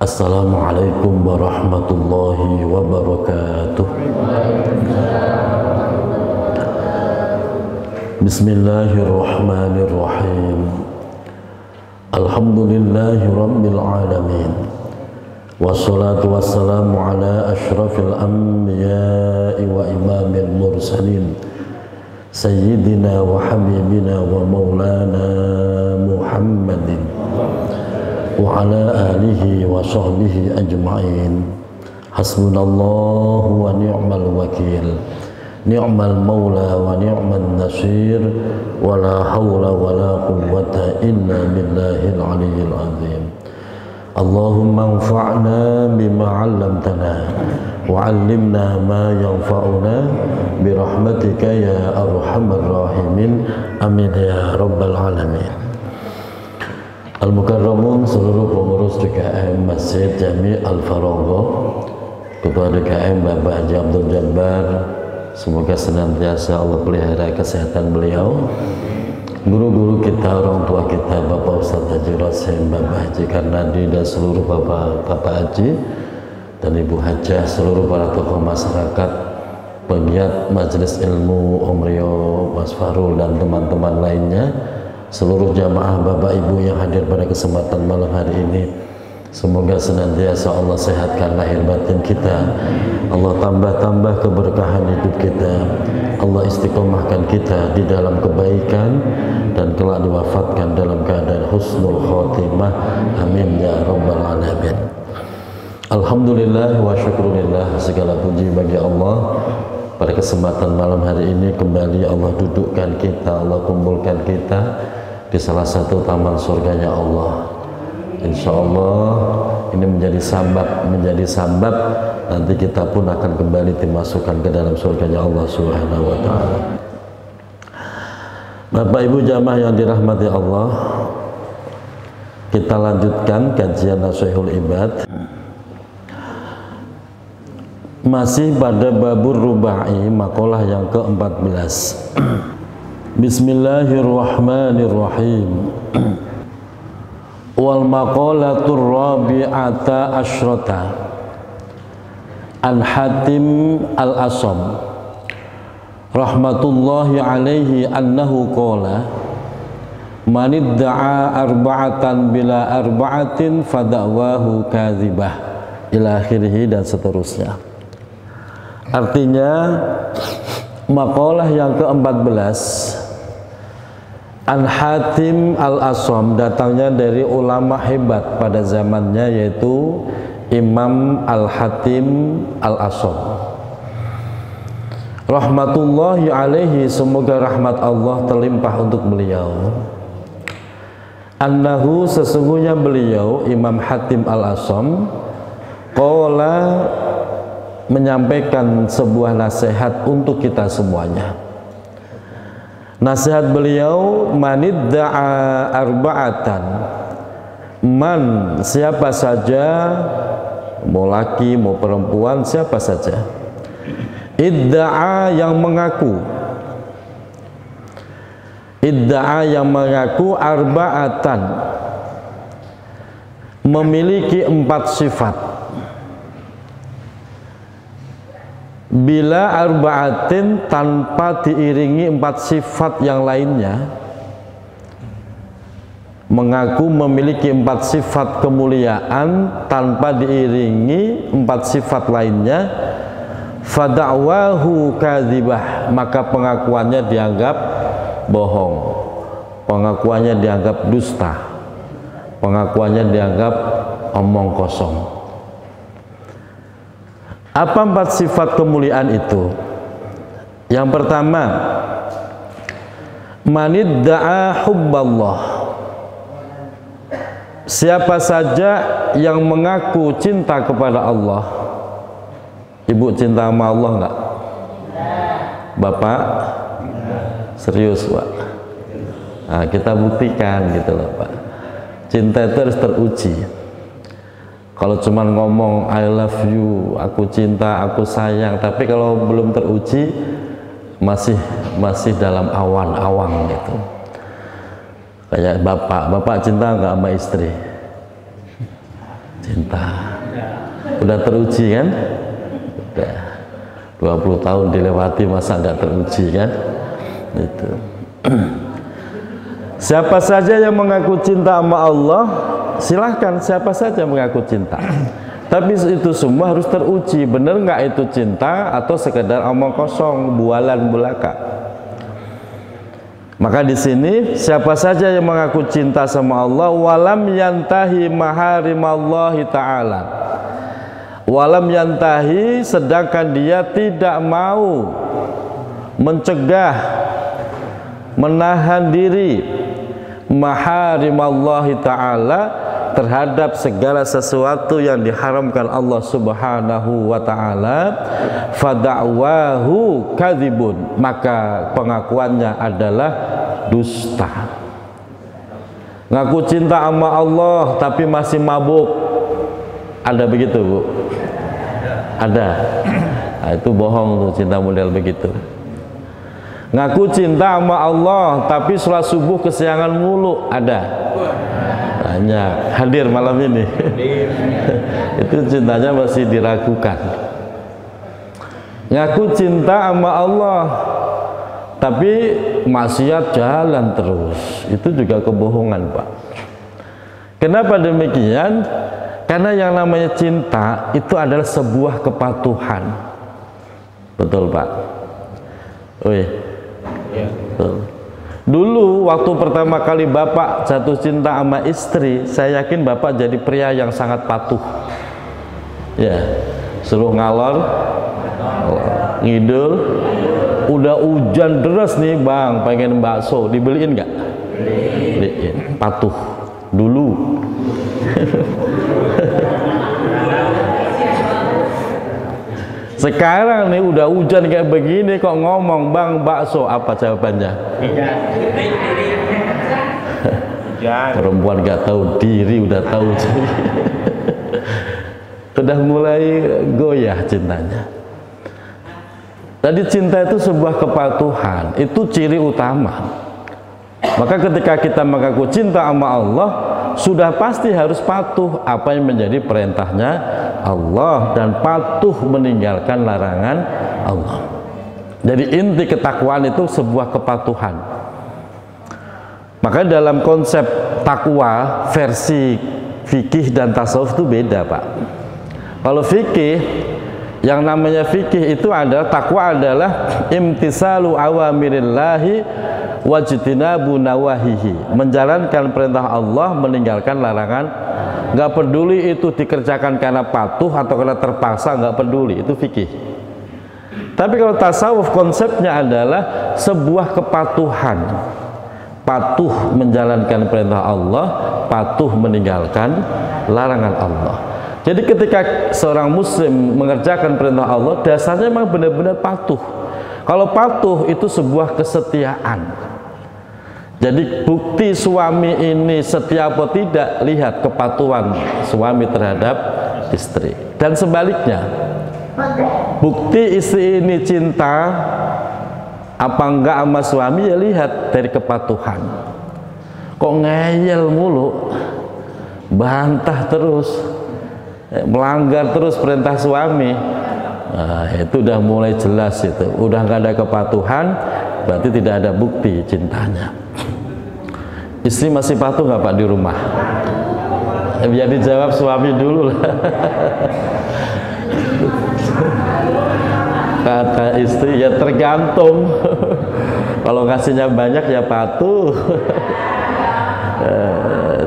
Assalamualaikum warahmatullahi wabarakatuh. Bismillahirrahmanirrahim. Alhamdulillahi rabbil alamin. Wassalatu wassalamu ala ashrafil anbiya'i wa imamil mursalin Sayyidina wa habibina wa maulana Muhammadin wa ala alihi wa sahbihi ajma'in. Hasbunallahu wa ni'mal wakil, ni'mal maula wa ni'man nasir, wa la hawla wa la quwwata illa billahil aliyyil azim. Allahumma anfa'na bima 'allamtana wa 'allimna ma yanfa'una bi rahmatika ya arhamar rahimin. Amin ya rabbal alamin. Al-Mukarramun, seluruh pengurus DKM Masjid Jami Al-Farogho, Ketua DKM Bapak Haji Abdul Jabbar, semoga senantiasa Allah pelihara kesehatan beliau, guru-guru kita, orang tua kita, Bapak Ustadz Haji Rasim, Bapak Haji Karnadi, dan seluruh Bapak Haji dan Ibu Hajah, seluruh para tokoh masyarakat, pegiat majelis ilmu, Om Rio, Mas Farul, dan teman-teman lainnya, seluruh jamaah Bapak Ibu yang hadir pada kesempatan malam hari ini. Semoga senantiasa Allah sehatkan lahir batin kita, Allah tambah-tambah keberkahan hidup kita, Allah istiqomahkan kita di dalam kebaikan, dan kelak diwafatkan dalam keadaan husnul khotimah. Amin ya rabbal alamin. Alhamdulillah wa syukurillah, segala puji bagi Allah. Pada kesempatan malam hari ini kembali Allah dudukkan kita, Allah kumpulkan kita di salah satu taman surganya Allah. Insya Allah ini menjadi sabab nanti kita pun akan kembali dimasukkan ke dalam surganya Allah Subhanahu wa ta'ala. Bapak Ibu jamaah yang dirahmati Allah, kita lanjutkan kajian Nashihul Ibad, masih pada babur rubai, makalah yang ke-14. Bismillahirrahmanirrahim. Wal maqalatur rabi'ata asyrata an Hatim al-Asam rahmatullahi alaihi annahu qala man idda'a arba'atan bila arba'atin fada'wahu kadzibah, ila akhirih, dan seterusnya. Artinya makalah yang ke-14 An Hatim al-Asam, datangnya dari ulama hebat pada zamannya, yaitu Imam Al-Hatim al-Asam rahmatullahi alaihi, semoga rahmat Allah terlimpah untuk beliau. Annahu, sesungguhnya beliau Imam Hatim al-Asam qala, menyampaikan sebuah nasihat untuk kita semuanya. Nasihat beliau, manidda'a arba'atan, man, siapa saja, mau laki mau perempuan, siapa saja, idda'a, yang mengaku, idda'a, yang mengaku, arba'atan, memiliki 4 sifat, bila arba'atin, tanpa diiringi 4 sifat yang lainnya, mengaku memiliki 4 sifat kemuliaan tanpa diiringi 4 sifat lainnya, fada'wahu kadzibah, maka pengakuannya dianggap bohong, pengakuannya dianggap dusta, pengakuannya dianggap omong kosong. Apa 4 sifat kemuliaan itu? Yang pertama, manidda'a hubballah, siapa saja yang mengaku cinta kepada Allah. Ibu cinta sama Allah enggak? Bapak? Serius Pak? Nah, kita buktikan gitu loh Pak. Cinta itu harus teruji. Kalau cuma ngomong I love you, aku cinta, aku sayang, tapi kalau belum teruji, masih dalam awan-awan gitu. Kayak bapak cinta nggak sama istri? Cinta. Udah teruji kan? Udah 20 tahun dilewati, masa nggak teruji kan? Itu. Siapa saja yang mengaku cinta sama Allah, silahkan, siapa saja mengaku cinta. Tapi itu semua harus teruji, bener nggak itu cinta atau sekedar omong kosong, bualan belaka. Maka di sini siapa saja yang mengaku cinta sama Allah, walam yantahi maharimallahi ta'ala, walam yantahi, sedangkan dia tidak mau mencegah, menahan diri maharimallahi ta'ala, terhadap segala sesuatu yang diharamkan Allah subhanahu wa ta'ala, fada'wahu kadzibun, maka pengakuannya adalah dusta. Ngaku cinta sama Allah tapi masih mabuk, ada begitu Bu? Ada. Nah, itu bohong tuh, cinta model begitu. Ngaku cinta sama Allah tapi sholat subuh kesiangan mulu, ada. Banyak, hadir malam ini. Itu cintanya masih diragukan. Ngaku cinta sama Allah tapi maksiat jalan terus, itu juga kebohongan Pak. Kenapa demikian? Karena yang namanya cinta itu adalah sebuah kepatuhan. Betul Pak? Wih, betul. Dulu waktu pertama kali Bapak jatuh cinta sama istri, saya yakin Bapak jadi pria yang sangat patuh. Ya, suruh ngalor, ngidul, udah hujan deras nih Bang, pengen bakso, dibeliin nggak? Beliin, patuh. Dulu. Sekarang nih udah hujan kayak begini kok ngomong Bang bakso, apa jawabannya? Perempuan gak tahu diri udah tahu diri. Udah mulai goyah cintanya. Tadi cinta itu sebuah kepatuhan, itu ciri utama. Maka ketika kita mengaku cinta sama Allah, sudah pasti harus patuh apa yang menjadi perintahnya Allah dan patuh meninggalkan larangan Allah. Jadi inti ketakwaan itu sebuah kepatuhan. Maka dalam konsep takwa versi fikih dan tasawuf itu beda Pak. Kalau fikih, yang namanya fikih itu adalah takwa adalah imtisalu awamirillahi wajtinabu nawahihi, menjalankan perintah Allah, meninggalkan larangan. Nggak peduli itu dikerjakan karena patuh atau karena terpaksa, nggak peduli, itu fikih. Tapi kalau tasawuf konsepnya adalah sebuah kepatuhan, patuh menjalankan perintah Allah, patuh meninggalkan larangan Allah. Jadi ketika seorang muslim mengerjakan perintah Allah, dasarnya memang benar-benar patuh. Kalau patuh itu sebuah kesetiaan. Jadi bukti suami ini setia atau tidak, lihat kepatuhan suami terhadap istri. Dan sebaliknya, bukti istri ini cinta apa enggak sama suami, ya lihat dari kepatuhan. Kok ngeyel mulu, bantah terus, melanggar terus perintah suami, nah, itu udah mulai jelas, itu udah nggak ada kepatuhan, berarti tidak ada bukti cintanya. Istri masih patuh nggak Pak di rumah? Biar dijawab suami dulu lah. Kata istri, ya tergantung. Kalau ngasihnya banyak ya patuh.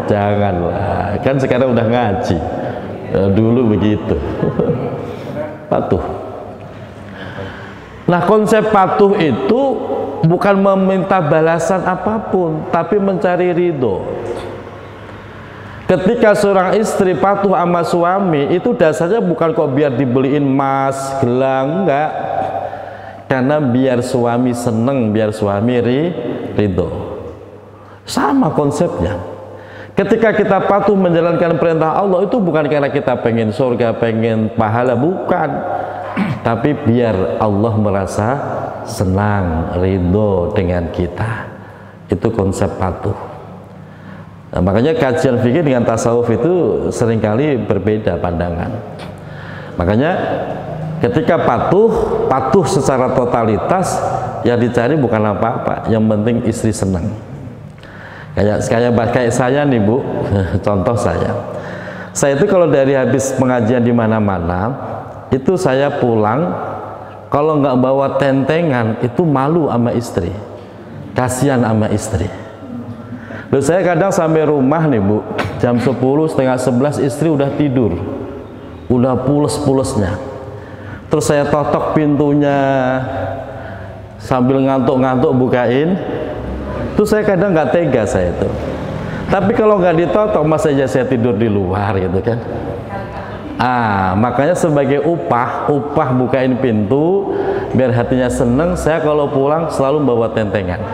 Janganlah, kan sekarang udah ngaji. Dulu begitu. Patuh. Nah, konsep patuh itu bukan meminta balasan apapun, tapi mencari ridho. Ketika seorang istri patuh sama suami, itu dasarnya bukan kok biar dibeliin emas, gelang, enggak. Karena biar suami seneng, biar suami ridho. Sama konsepnya. Ketika kita patuh menjalankan perintah Allah, itu bukan karena kita pengen surga, pengen pahala, bukan. Tapi biar Allah merasa senang, ridho dengan kita. Itu konsep patuh. Nah, makanya kajian fikih dengan tasawuf itu seringkali berbeda pandangan. Makanya ketika patuh secara totalitas, yang dicari bukan apa-apa, yang penting istri senang. Kayak saya nih Bu, contoh saya itu kalau dari habis pengajian di mana-mana, itu saya pulang, kalau nggak bawa tentengan itu malu sama istri, kasihan sama istri. Lalu saya kadang sampai rumah nih Bu, jam 10, setengah 11 istri udah tidur, udah pules-pulesnya. Terus saya totok pintunya sambil ngantuk-ngantuk bukain. Terus saya kadang nggak tega saya itu. Tapi kalau nggak ditotok, masa aja saya tidur di luar gitu kan. Makanya sebagai upah bukain pintu biar hatinya seneng. Saya kalau pulang selalu bawa tentengan.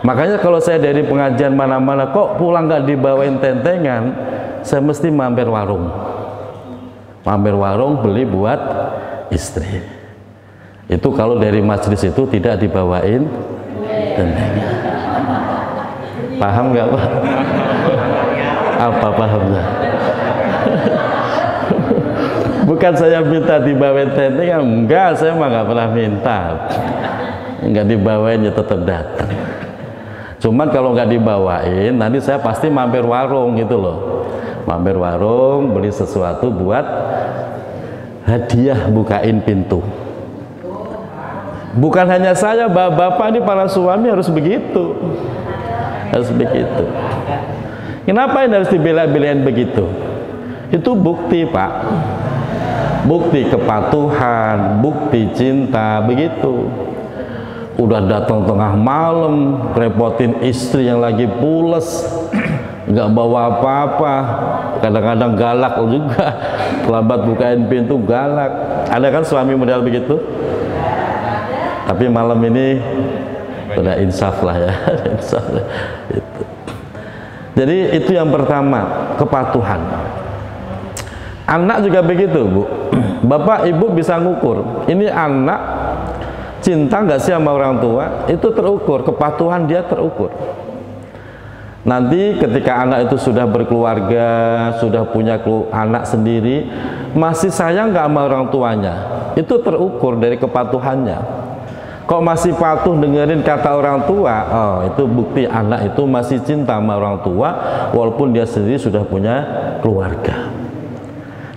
Makanya kalau saya dari pengajian mana-mana kok pulang nggak dibawain tentengan, saya mesti mampir warung beli buat istri. Itu kalau dari majelis itu tidak dibawain tentengan. Paham nggak Pak? Apa pahamnya? Bukan saya minta dibawain tentengan, enggak, saya mah nggak pernah minta. Nggak dibawain ya tetap datang. Cuman kalau nggak dibawain, nanti saya pasti mampir warung gitu loh. Mampir warung, beli sesuatu buat hadiah bukain pintu. Bukan hanya saya, bapak ini para suami harus begitu. Harus begitu. Kenapa ini harus dibela-belain begitu? Itu bukti Pak. Bukti kepatuhan, bukti cinta, begitu. Udah datang tengah malam, repotin istri yang lagi pules, nggak bawa apa-apa, kadang-kadang galak juga, terlambat bukain pintu galak. Ada kan suami model begitu? Tapi malam ini udah insaf lah ya. Insaf. Jadi itu yang pertama, kepatuhan. Anak juga begitu Bu. Bapak ibu bisa ngukur, ini anak cinta nggak sih sama orang tua, itu terukur, kepatuhan dia terukur. Nanti ketika anak itu sudah berkeluarga, sudah punya anak sendiri, masih sayang nggak sama orang tuanya, itu terukur dari kepatuhannya. Kok masih patuh dengerin kata orang tua, itu bukti anak itu masih cinta sama orang tua, walaupun dia sendiri sudah punya keluarga.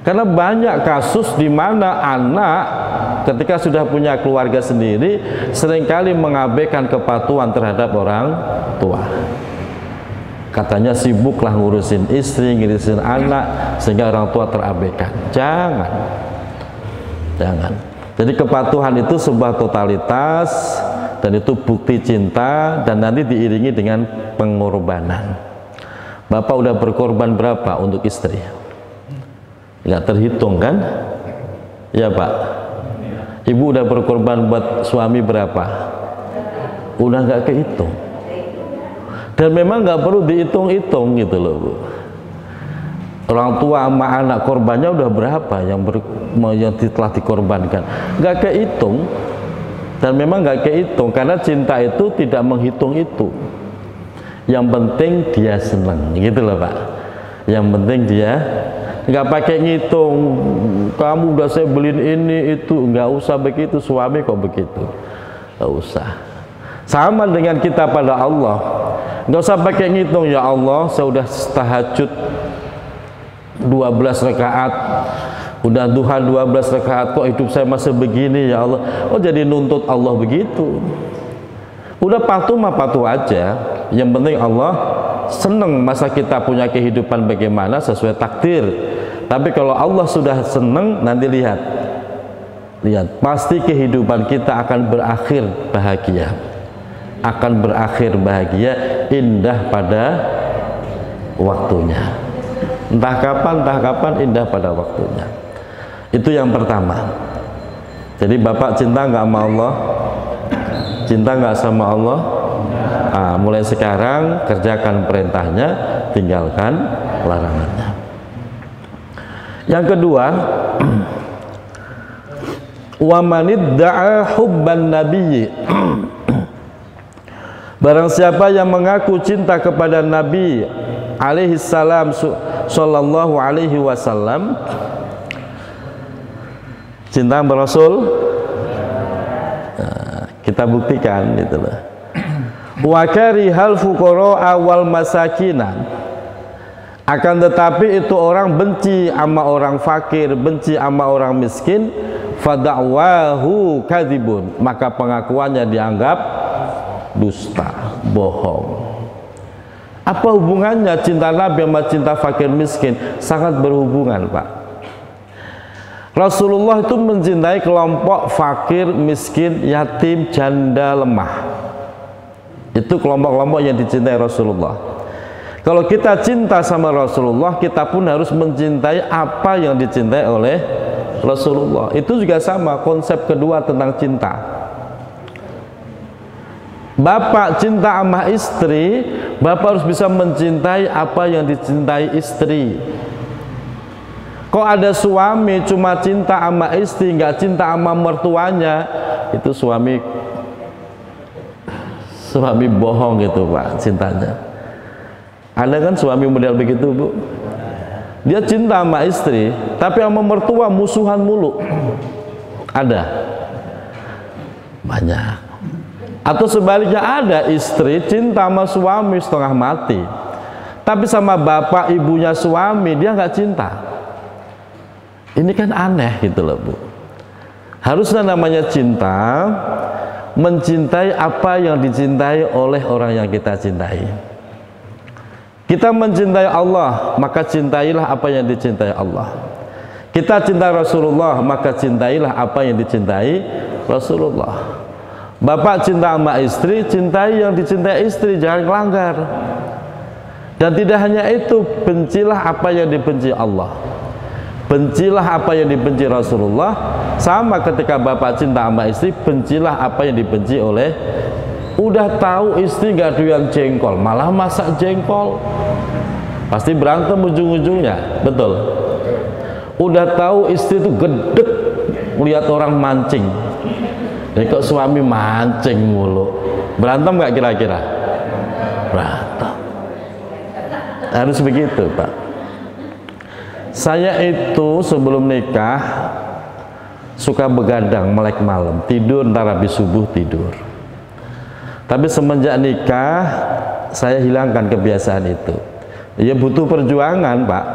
Karena banyak kasus di mana anak ketika sudah punya keluarga sendiri seringkali mengabaikan kepatuhan terhadap orang tua. Katanya sibuklah ngurusin istri, ngurusin anak, sehingga orang tua terabaikan. Jangan. Jadi kepatuhan itu sebuah totalitas, dan itu bukti cinta, dan nanti diiringi dengan pengorbanan. Bapak udah berkorban berapa untuk istri? Nggak terhitung kan? Ya Pak. Ibu udah berkorban buat suami berapa? Udah nggak kehitung. Dan memang nggak perlu dihitung-hitung gitu loh Bu. Orang tua sama anak korbannya udah berapa yang telah dikorbankan? Nggak kehitung. Dan memang nggak kehitung karena cinta itu tidak menghitung itu. Yang penting dia senang gitu loh Pak. Yang penting dia nggak pakai ngitung, kamu udah saya beliin ini itu, nggak usah begitu. Suami kok begitu, nggak usah. Sama dengan kita pada Allah, nggak usah pakai ngitung, ya Allah saya udah tahajud 12 rakaat, udah duha 12 rakaat, kok hidup saya masih begini ya Allah. Oh jadi nuntut Allah begitu. Udah patuh mah patuh aja, yang penting Allah seneng masa kita punya kehidupan bagaimana sesuai takdir. Tapi kalau Allah sudah seneng, nanti lihat pasti kehidupan kita akan berakhir bahagia, indah pada waktunya. Entah kapan indah pada waktunya. Itu yang pertama. Jadi Bapak cinta nggak sama Allah? Cinta nggak sama Allah? Mulai sekarang kerjakan perintahnya, tinggalkan larangannya. Yang kedua, Wa manidda'a hubban nabiyyi barang siapa yang mengaku cinta kepada Nabi alaihi salam sallallahu alaihi wasallam, cinta sama Rasul, nah, kita buktikan gitu loh. Wa karihal fuqara wal masakinan, akan tetapi itu orang benci sama orang fakir, benci sama orang miskin, fada'wahu kadzibun, maka pengakuannya dianggap dusta, bohong. Apa hubungannya cinta Nabi sama cinta fakir miskin? Sangat berhubungan, Pak. Rasulullah itu mencintai kelompok fakir, miskin, yatim, janda, lemah. Itu kelompok-kelompok yang dicintai Rasulullah. Kalau kita cinta sama Rasulullah, kita pun harus mencintai apa yang dicintai oleh Rasulullah. Itu juga sama konsep kedua tentang cinta. Bapak cinta sama istri, bapak harus bisa mencintai apa yang dicintai istri. Kok ada suami cuma cinta sama istri, nggak cinta sama mertuanya, itu suami bohong gitu, Pak, cintanya. Ada kan suami model begitu, Bu? Dia cinta sama istri, tapi sama mertua musuhan mulu. Ada? Banyak. Atau sebaliknya, ada istri cinta sama suami setengah mati, tapi sama bapak ibunya suami dia nggak cinta. Ini kan aneh gitu loh, Bu. Harusnya namanya cinta, mencintai apa yang dicintai oleh orang yang kita cintai. Kita mencintai Allah, maka cintailah apa yang dicintai Allah. Kita cinta Rasulullah, maka cintailah apa yang dicintai Rasulullah. Bapak cinta sama istri, cintai yang dicintai istri, jangan melanggar. Dan tidak hanya itu, bencilah apa yang dibenci Allah, bencilah apa yang dibenci Rasulullah. Sama ketika bapak cinta sama istri, bencilah apa yang dibenci oleh. Udah tahu istri gak doyan jengkol, malah masak jengkol, pasti berantem ujung-ujungnya, betul. Udah tahu istri itu gedek lihat orang mancing, kok suami mancing mulu, berantem gak kira-kira? Berantem. Harus begitu, Pak. Saya itu sebelum nikah suka begadang melek malam, tidur ntar habis subuh tidur. Tapi semenjak nikah saya hilangkan kebiasaan itu. Ya butuh perjuangan, Pak.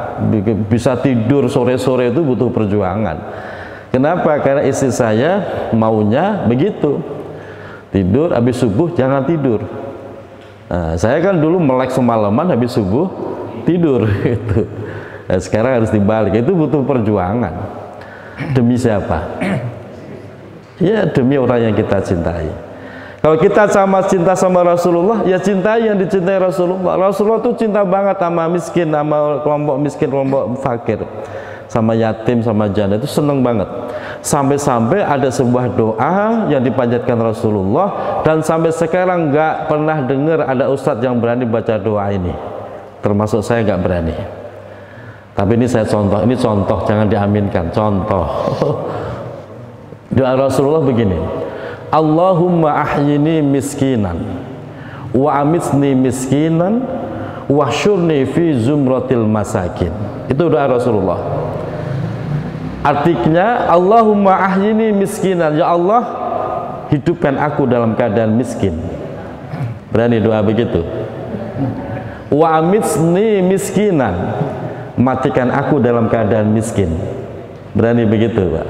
Bisa tidur sore-sore itu butuh perjuangan. Kenapa? Karena istri saya maunya begitu. Tidur habis subuh jangan tidur. Nah, saya kan dulu melek semalaman habis subuh tidur gitu. Nah, sekarang harus dibalik. Itu butuh perjuangan. Demi siapa? Ya demi orang yang kita cintai. Kalau kita cinta sama Rasulullah, ya cintai yang dicintai Rasulullah. Rasulullah tuh cinta banget sama miskin, sama kelompok miskin, kelompok fakir, sama yatim, sama janda, itu seneng banget. Sampai-sampai ada sebuah doa yang dipanjatkan Rasulullah, dan sampai sekarang nggak pernah dengar ada ustadz yang berani baca doa ini. Termasuk saya nggak berani. Tapi ini saya contoh, ini contoh, jangan diaminkan, contoh. Doa Rasulullah begini: Allahumma ahyini miskinan wa amitsni miskinan wa syurni fi zumratil masakin. Itu doa Rasulullah. Artinya, Allahumma ahyini miskinan, ya Allah hidupkan aku dalam keadaan miskin. Berani doa begitu? Wa amitsni miskinan, matikan aku dalam keadaan miskin. Berani begitu, Pak?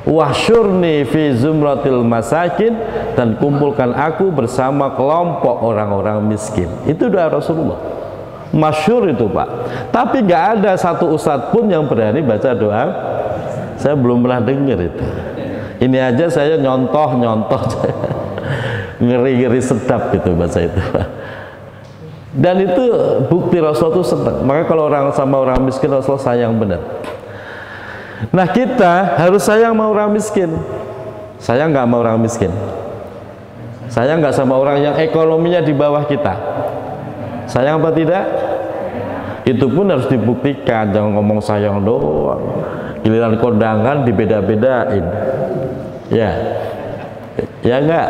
Wahsyurni fi zumratil masakin, dan kumpulkan aku bersama kelompok orang-orang miskin. Itu doa Rasulullah, masyhur itu, Pak. Tapi nggak ada satu ustadz pun yang berani baca doa. Saya belum pernah dengar itu. Ini aja saya nyontoh ngeri-ngeri sedap gitu bahasa itu, Pak. Dan itu bukti Rasulullah itu senang. Maka kalau orang sama orang miskin, Rasulullah sayang benar. Nah, kita harus sayang sama orang miskin. Saya nggak sama orang miskin. Saya nggak sama orang yang ekonominya di bawah kita. Sayang apa tidak? Itu pun harus dibuktikan. Jangan ngomong sayang doang, giliran kondangan dibeda-bedain. Ya, ya enggak.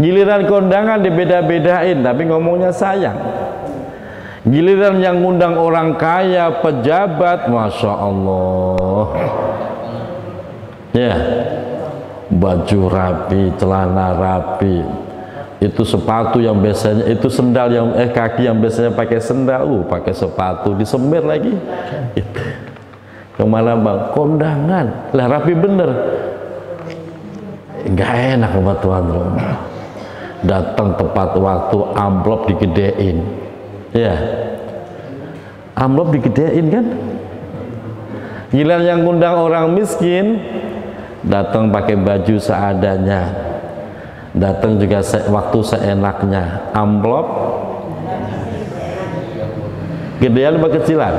Giliran kondangan dibeda-bedain, tapi ngomongnya sayang. Giliran yang ngundang orang kaya, pejabat, masya Allah. Ya, baju rapi, celana rapi. Itu sepatu yang biasanya, itu sendal yang kaki yang biasanya pakai sendal, pakai sepatu disemir lagi. Itu. Kemana bang? Kondangan, lah rapi bener. Nggak enak sama tuan rumah. Datang tepat waktu, amplop digedein. Ya, amplop digedein kan. Giliran yang ngundang orang miskin, datang pakai baju seadanya, datang juga waktu seenaknya. Amplop gedean apa kecilan?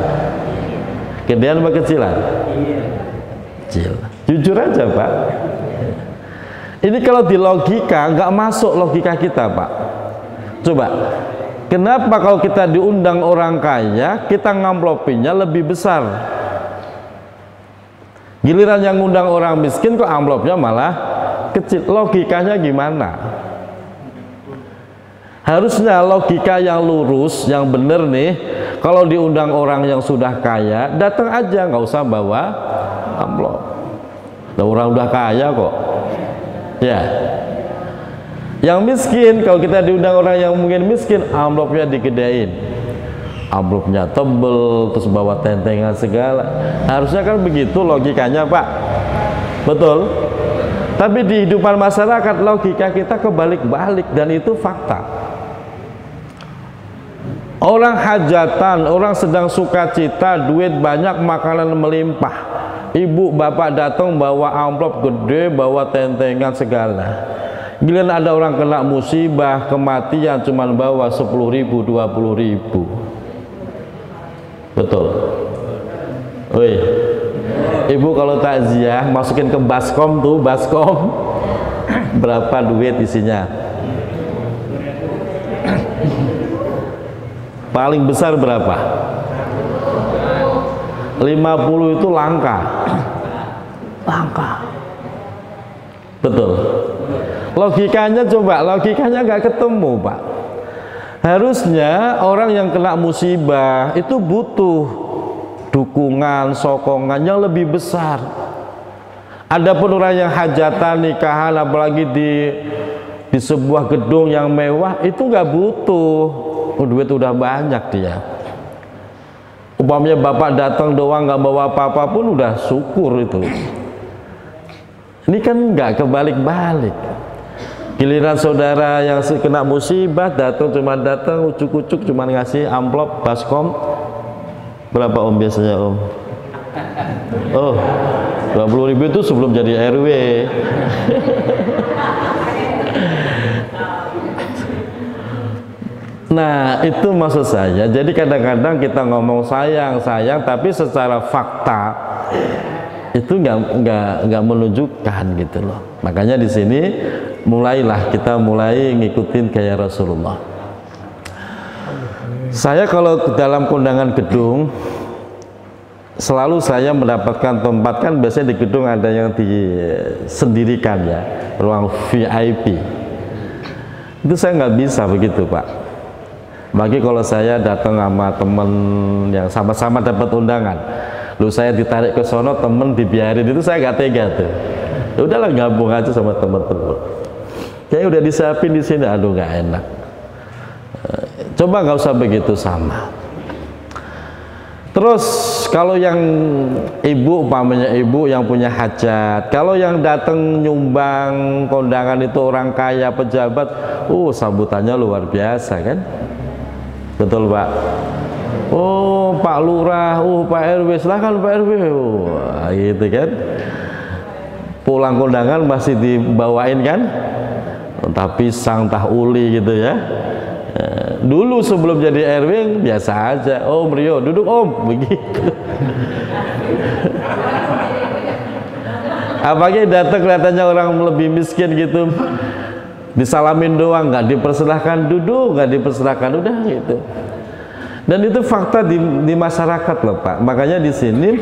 Gedean apa kecilan? Kecil. Jujur aja Pak. Ini kalau di logika nggak masuk logika kita Pak. Coba, kenapa kalau kita diundang orang kaya kita ngamplopinya lebih besar? Giliran yang ngundang orang miskin kok amplopnya malah kecil. Logikanya gimana? Harusnya logika yang lurus, yang bener nih, kalau diundang orang yang sudah kaya, datang aja, nggak usah bawa amplop. Nah, orang udah kaya kok. Ya. Yang miskin, kalau kita diundang orang yang mungkin miskin, amplopnya digedein. Amplopnya tebel, terus bawa tentengan segala. Harusnya kan begitu logikanya Pak. Betul? Tapi di kehidupan masyarakat logika kita kebalik-balik, dan itu fakta. Orang hajatan, orang sedang sukacita, duit banyak, makanan melimpah. Ibu bapak datang bawa amplop gede, bawa tentengan segala. Giliran ada orang kena musibah, kematian, cuman bawa 10.000, 20.000. Betul. Woi, ibu kalau takziah masukin ke baskom tuh, baskom berapa duit isinya? Paling besar berapa? 50 itu langka. Langka. Betul. Logikanya coba, logikanya nggak ketemu Pak. Harusnya orang yang kena musibah itu butuh dukungan, sokongan yang lebih besar. Adapun orang yang hajatan, nikahan, apalagi di sebuah gedung yang mewah, itu nggak butuh. Duit udah banyak dia. Umpamanya bapak datang doang nggak bawa apa-apa pun udah syukur itu. Ini kan nggak kebalik-balik. Giliran saudara yang kena musibah datang, cuma datang ucuk-ucuk, cuma ngasih amplop baskom. Berapa Om biasanya Om? Oh, 20.000 itu sebelum jadi RW. Nah, itu maksud saya. Jadi kadang-kadang kita ngomong sayang, tapi secara fakta itu nggak menunjukkan gitu loh. Makanya di sini mulailah kita ngikutin gaya Rasulullah. Saya kalau dalam kondangan gedung selalu saya mendapatkan tempat, kan biasanya di gedung ada yang disendirikan ya, ruang VIP. Itu saya nggak bisa begitu Pak. Bagi kalau saya datang sama temen yang sama-sama dapat undangan, lu saya ditarik ke sono, temen dibiarin, itu saya nggak tega tuh. Ya udahlah, gabung aja sama temen-temen. Kayaknya udah disiapin di sini, aduh nggak enak. Coba nggak usah begitu sama. Terus kalau yang ibu, umpamanya ibu yang punya hajat, kalau yang datang nyumbang kondangan itu orang kaya, pejabat, sambutannya luar biasa kan? Betul Pak. Oh Pak Lurah, Pak RW, silahkan Pak RW, gitu kan. Pulang kondangan masih dibawain kan, entah pisang, entah uli gitu ya. Dulu sebelum jadi RW biasa aja, Om Rio duduk Om, begitu. Apalagi datang kelihatannya orang lebih miskin gitu, disalamin doang, nggak dipersilahkan duduk, nggak dipersilahkan, udah gitu. Dan itu fakta di masyarakat loh Pak. Makanya di sini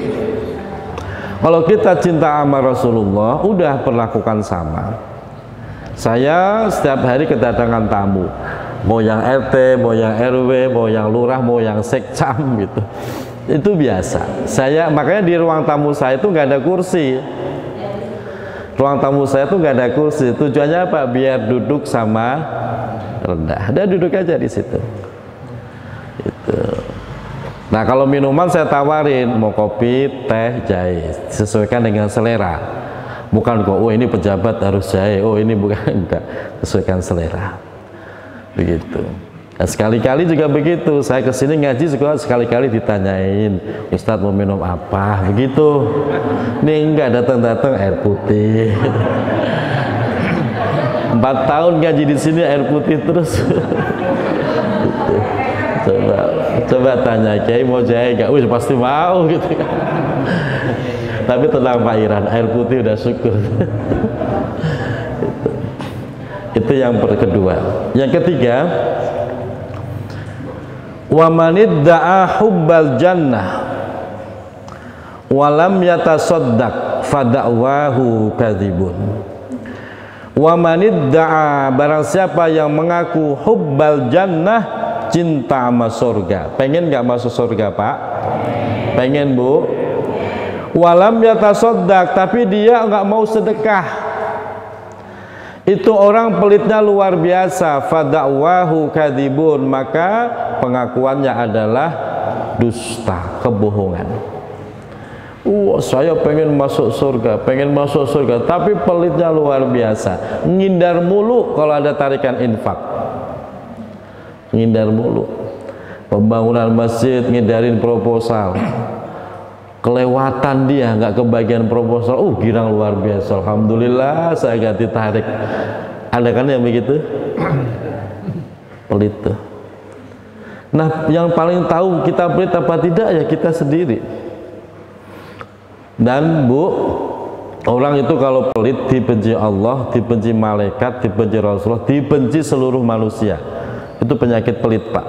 Kalau kita cinta sama Rasulullah, udah perlakukan sama. Saya setiap hari kedatangan tamu, mau yang RT, mau yang RW, mau yang lurah, mau yang sekcam gitu. Itu biasa. Saya makanya di ruang tamu saya itu nggak ada kursi. Ruang tamu saya itu nggak ada kursi. Tujuannya apa? Biar duduk sama rendah. Dia duduk aja di situ. Itu. Nah, kalau minuman saya tawarin, mau kopi, teh, jahe, sesuaikan dengan selera. Bukan kok, oh ini pejabat harus jahe, oh ini bukan, enggak, sesuaikan selera. Begitu. Nah, sekali-kali juga begitu. Saya kesini ngaji juga sekali-kali ditanyain, Ustadz mau minum apa? Begitu. Ini enggak datang-datang air putih. 4 tahun ngaji di sini air putih terus. Coba tanya Kiai mau jahe gak? Wih pasti mau gitu. Tapi tenang Pak Iran, air putih udah syukur. Itu yang kedua. Yang ketiga, wa manidda'a hubbal jannah walam yatasaddaq fada'wahu kadzibun. Wa manidda'a, barang siapa yang mengaku hubbal jannah, cinta sama surga. Pengen gak masuk surga Pak? Pengen Bu? Walam yatasaddaq, tapi dia nggak mau sedekah. Itu orang pelitnya luar biasa. Fada'wahu kadzibun, maka pengakuannya adalah dusta, kebohongan. Saya pengen masuk surga, pengen masuk surga, tapi pelitnya luar biasa. Ngindar mulu kalau ada tarikan infak. Ngindar mulu. Pembangunan masjid ngindarin proposal. Kelewatan dia, nggak kebagian proposal. Girang luar biasa. Alhamdulillah saya ganti tarik. Ada kan yang begitu? Pelit tuh. Nah, yang paling tahu kita pelit apa tidak ya kita sendiri. Dan Bu, orang itu kalau pelit dibenci Allah, dibenci malaikat, dibenci Rasulullah, dibenci seluruh manusia. Itu penyakit pelit Pak.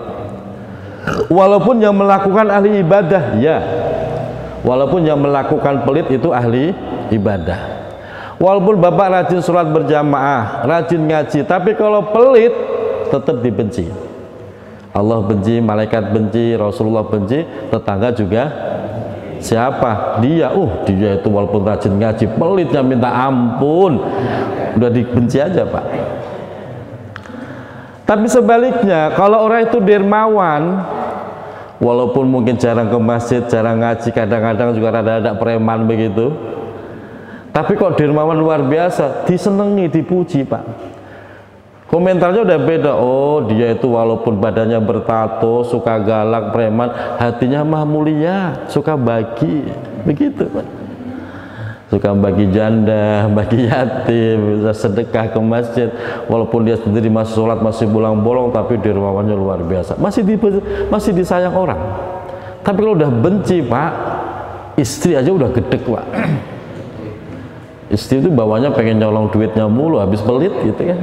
Walaupun yang melakukan ahli ibadah, ya. Walaupun yang melakukan pelit itu ahli ibadah. Walaupun Bapak rajin sholat berjamaah, rajin ngaji, tapi kalau pelit tetap dibenci. Allah benci, malaikat benci, Rasulullah benci, tetangga juga. Siapa? Dia. Dia itu walaupun rajin ngaji, pelitnya minta ampun. Udah dibenci aja Pak. Tapi sebaliknya, kalau orang itu dermawan, walaupun mungkin jarang ke masjid, jarang ngaji, kadang-kadang juga rada-rada preman begitu, tapi kok dermawan luar biasa, disenangi, dipuji Pak. Komentarnya udah beda. Dia itu walaupun badannya bertato, suka galak, preman, hatinya mah mulia, suka bagi, begitu Pak. Suka bagi janda, bagi yatim, bisa sedekah ke masjid. Walaupun dia sendiri masih sholat, masih bolong-bolong, tapi dermawannya luar biasa. Masih disayang orang. Tapi kalau udah benci Pak, istri aja udah gedek Pak. Istri itu bawanya pengen nyolong duitnya mulu, habis pelit gitu kan.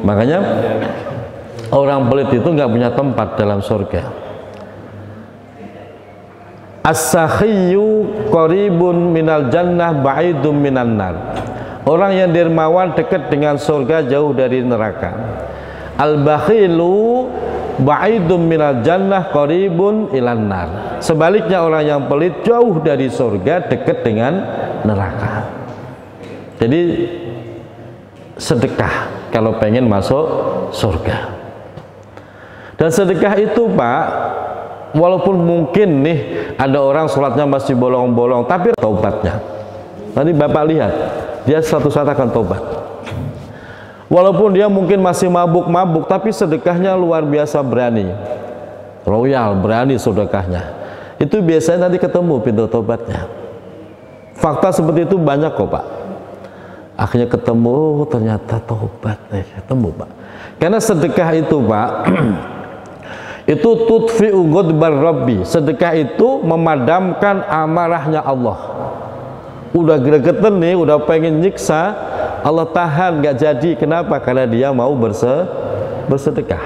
Makanya orang pelit itu nggak punya tempat dalam surga. As-sakhiyyu qaribun minal jannah ba'idum minan nar. Orang yang dermawan dekat dengan surga, jauh dari neraka. Al-bakhilu ba'idum minal jannah qaribun ilan nar. Sebaliknya orang yang pelit jauh dari surga, dekat dengan neraka. Jadi sedekah kalau pengen masuk surga. Dan sedekah itu Pak, walaupun mungkin nih ada orang sholatnya masih bolong-bolong, tapi taubatnya. Nanti Bapak lihat, dia suatu saat akan taubat. Walaupun dia mungkin masih mabuk-mabuk, tapi sedekahnya luar biasa berani. Royal, berani sedekahnya. Itu biasanya nanti ketemu pintu taubatnya. Fakta seperti itu banyak kok Pak. Akhirnya ketemu, ternyata taubat. Ketemu Pak. Karena sedekah itu Pak, itu tudfi'u ghadbar rabbi. Sedekah itu memadamkan amarahnya Allah. Udah gregetan nih, udah pengen nyiksa, Allah tahan, gak jadi. Kenapa? Karena dia mau bersedekah.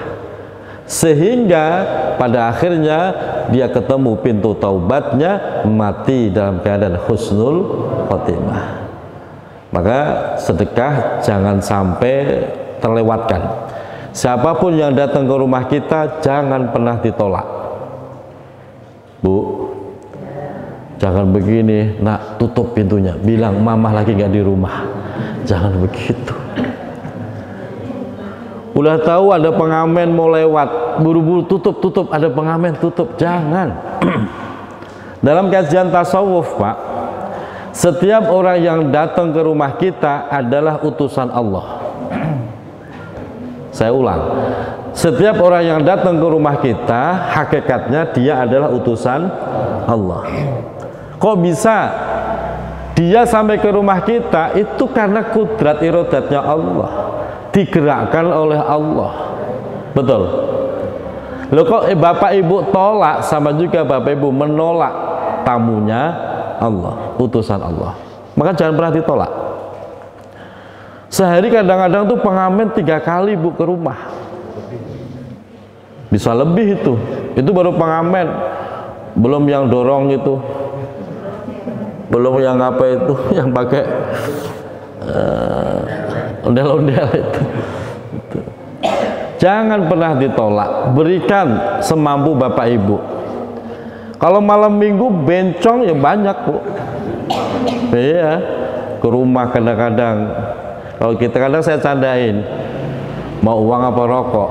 sehingga pada akhirnya dia ketemu pintu taubatnya, mati dalam keadaan husnul khotimah. Maka sedekah jangan sampai terlewatkan. Siapapun yang datang ke rumah kita jangan pernah ditolak. Bu, jangan begini, nak, tutup pintunya, bilang mamah lagi nggak di rumah. Jangan begitu. Udah tahu ada pengamen mau lewat, buru-buru tutup, ada pengamen tutup, jangan. Dalam kajian tasawuf, Pak, setiap orang yang datang ke rumah kita adalah utusan Allah. Saya ulang, setiap orang yang datang ke rumah kita, hakikatnya dia adalah utusan Allah. Kok bisa dia sampai ke rumah kita? Itu karena kudrat irodatnya Allah, digerakkan oleh Allah. Betul. Loh, kok bapak ibu tolak, sama juga bapak ibu menolak tamunya Allah, utusan Allah. Maka jangan pernah ditolak. Sehari kadang-kadang tuh pengamen 3 kali Bu ke rumah, bisa lebih itu baru pengamen, belum yang dorong itu, belum yang apa itu, yang pakai ondel-ondel itu. Jangan pernah ditolak, berikan semampu bapak ibu. Kalau malam minggu bencong ya banyak Bu, iya, ke rumah kadang-kadang. Kalau kita kadang saya candain, mau uang apa rokok?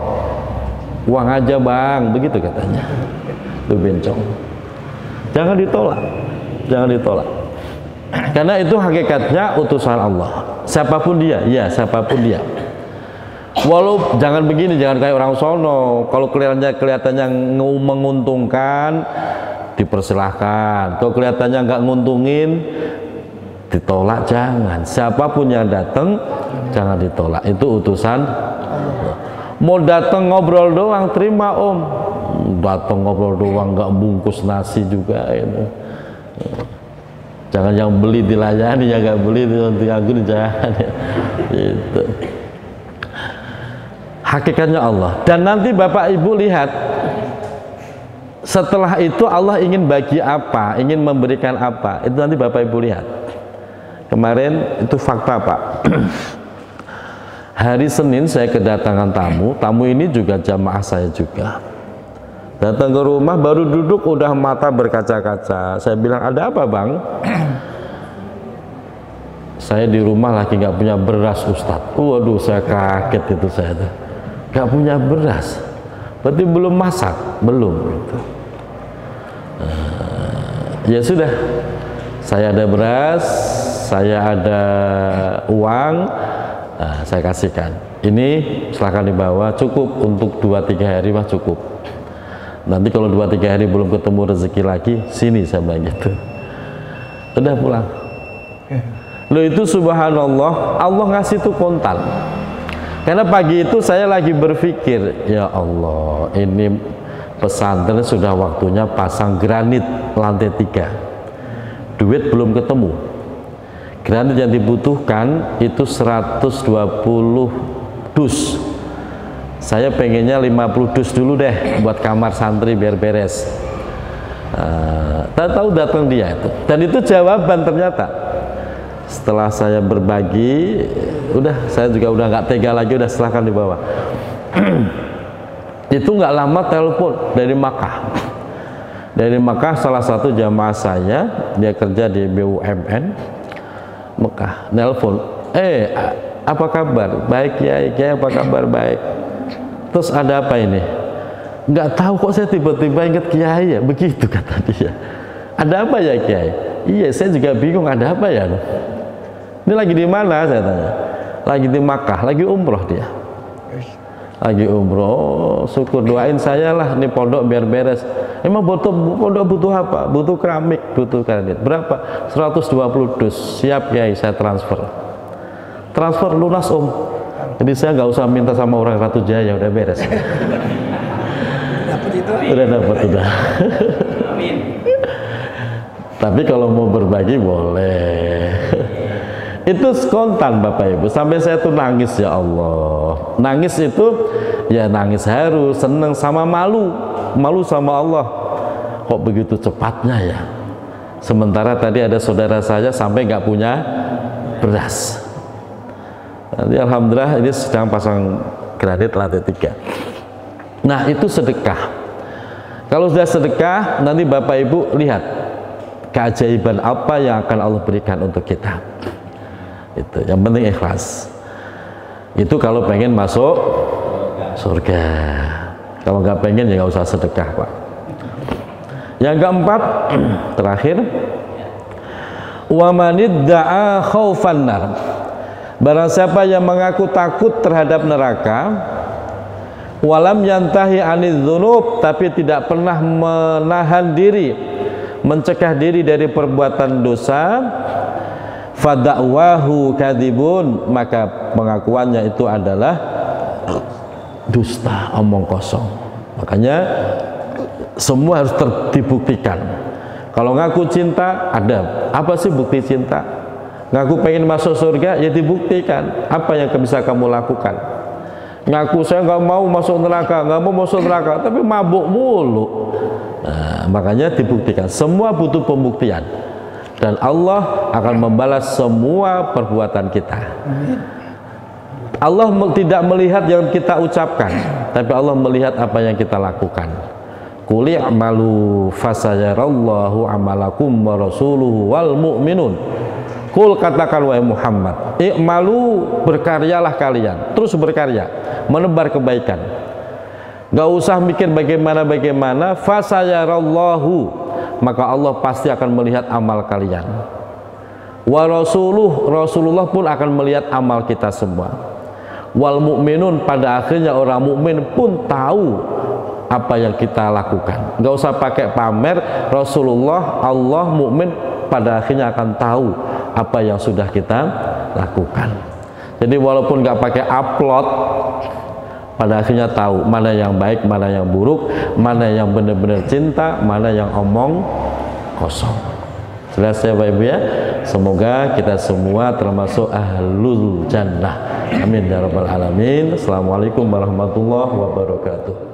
Uang aja bang, begitu katanya. Itu bencong. Jangan ditolak, jangan ditolak. Karena itu hakikatnya utusan Allah. Siapapun dia, ya siapapun dia. Walau jangan begini, jangan kayak orang sono. Kalau kelihatannya menguntungkan, dipersilahkan. Kalau kelihatannya nggak nguntungin, ditolak jangan. Siapapun yang datang jangan ditolak, itu utusan Allah. Mau datang ngobrol doang terima om, datang ngobrol doang nggak bungkus nasi juga itu. Jangan yang beli dilayani, yang nggak beli dianggur, jangan ya. Itu hakikatnya Allah. Dan nanti bapak ibu lihat, setelah itu Allah ingin bagi apa, ingin memberikan apa, itu nanti bapak ibu lihat. Kemarin itu fakta Pak. Hari Senin saya kedatangan tamu ini juga jamaah saya juga. Datang ke rumah baru duduk udah mata berkaca-kaca. Saya bilang, ada apa bang? Saya di rumah lagi nggak punya beras Ustadz. Waduh, saya kaget itu saya tuh. Nggak punya beras. Berarti belum masak? Belum gitu. Ya sudah, saya ada beras, saya ada uang, saya kasihkan. Ini silahkan dibawa, cukup untuk 2-3 hari mah cukup. Nanti kalau 2-3 hari belum ketemu rezeki lagi, sini saya bilang gitu. Udah pulang. Loh, itu subhanallah, Allah ngasih tuh kontan. Karena pagi itu saya lagi berpikir, ya Allah, ini pesantren sudah waktunya pasang granit lantai 3. Duit belum ketemu. Granit yang dibutuhkan itu 120 dus. Saya pengennya 50 dus dulu deh buat kamar santri biar beres. Tahu datang dia itu. Dan itu jawaban ternyata. Setelah saya berbagi, udah saya juga udah nggak tega lagi, udah silahkan dibawa. Itu nggak lama telepon dari Makkah. Dari Makkah salah satu jamaah saya, dia kerja di BUMN Mekah, nelpon, apa kabar? Baik Kiai, apa kabar? Baik. Terus ada apa ini? Nggak tahu kok saya tiba-tiba ingat Kiai ya, begitu kata dia. Ada apa ya Kiai? Iya, saya juga bingung ada apa ya. Ini lagi di mana saya tanya? Lagi di Makkah, lagi umroh dia. Lagi umroh, syukur doain saya lah, ini pondok biar beres. Emang pondok butuh apa? Butuh keramik, butuh granit. Berapa? 120 dus. Siap Kiai, saya transfer. Transfer lunas om. Jadi saya nggak usah minta sama orang Ratu Jaya, udah beres. Udah dapat, udah. Tapi kalau mau berbagi boleh. Itu spontan Bapak Ibu, sampai saya tuh nangis, ya Allah. Nangis itu ya nangis haru, seneng sama malu sama Allah. Kok begitu cepatnya ya? Sementara tadi ada saudara saya sampai nggak punya beras. Nanti alhamdulillah ini sedang pasang kredit lantai 3. Nah, itu sedekah. Kalau sudah sedekah, nanti Bapak Ibu lihat keajaiban apa yang akan Allah berikan untuk kita. Itu yang penting ikhlas. Itu kalau pengen masuk surga. Kalau nggak pengen ya nggak usah sedekah, Pak. Yang keempat, terakhir, wa manidda'a khaufan nar. Barang siapa yang mengaku takut terhadap neraka, walam yantahi anidz dzunub, tapi tidak pernah menahan diri, mencegah diri dari perbuatan dosa, fada'wahu kadzibun, maka pengakuannya itu adalah dusta, omong kosong. Makanya semua harus dibuktikan. Kalau ngaku cinta, ada apa sih bukti cinta? Ngaku pengen masuk surga, ya dibuktikan apa yang bisa kamu lakukan. Ngaku saya nggak mau masuk neraka, nggak mau masuk neraka, tapi mabuk mulu. Nah, makanya dibuktikan. Semua butuh pembuktian, dan Allah akan membalas semua perbuatan kita. Allah tidak melihat yang kita ucapkan, tapi Allah melihat apa yang kita lakukan. Qul i'malu fasayarallahu amalakum wa rasuluhu wal mu'minun. Qul, katakan wahai Muhammad, i'malu, berkaryalah kalian, terus berkarya, menebar kebaikan. Gak usah mikir bagaimana, fasayarallahu, maka Allah pasti akan melihat amal kalian. Wa rasuluh, Rasulullah pun akan melihat amal kita semua. Wal mu'minun, pada akhirnya orang mukmin pun tahu apa yang kita lakukan. Gak usah pakai pamer, Rasulullah, Allah, mukmin pada akhirnya akan tahu apa yang sudah kita lakukan. Jadi walaupun nggak pakai upload, pada akhirnya tahu mana yang baik, mana yang buruk, mana yang benar-benar cinta, mana yang omong kosong. Jelas ya Bapak Ibu ya? Semoga kita semua termasuk ahlul jannah. Amin ya rabbal alamin. Assalamualaikum warahmatullahi wabarakatuh.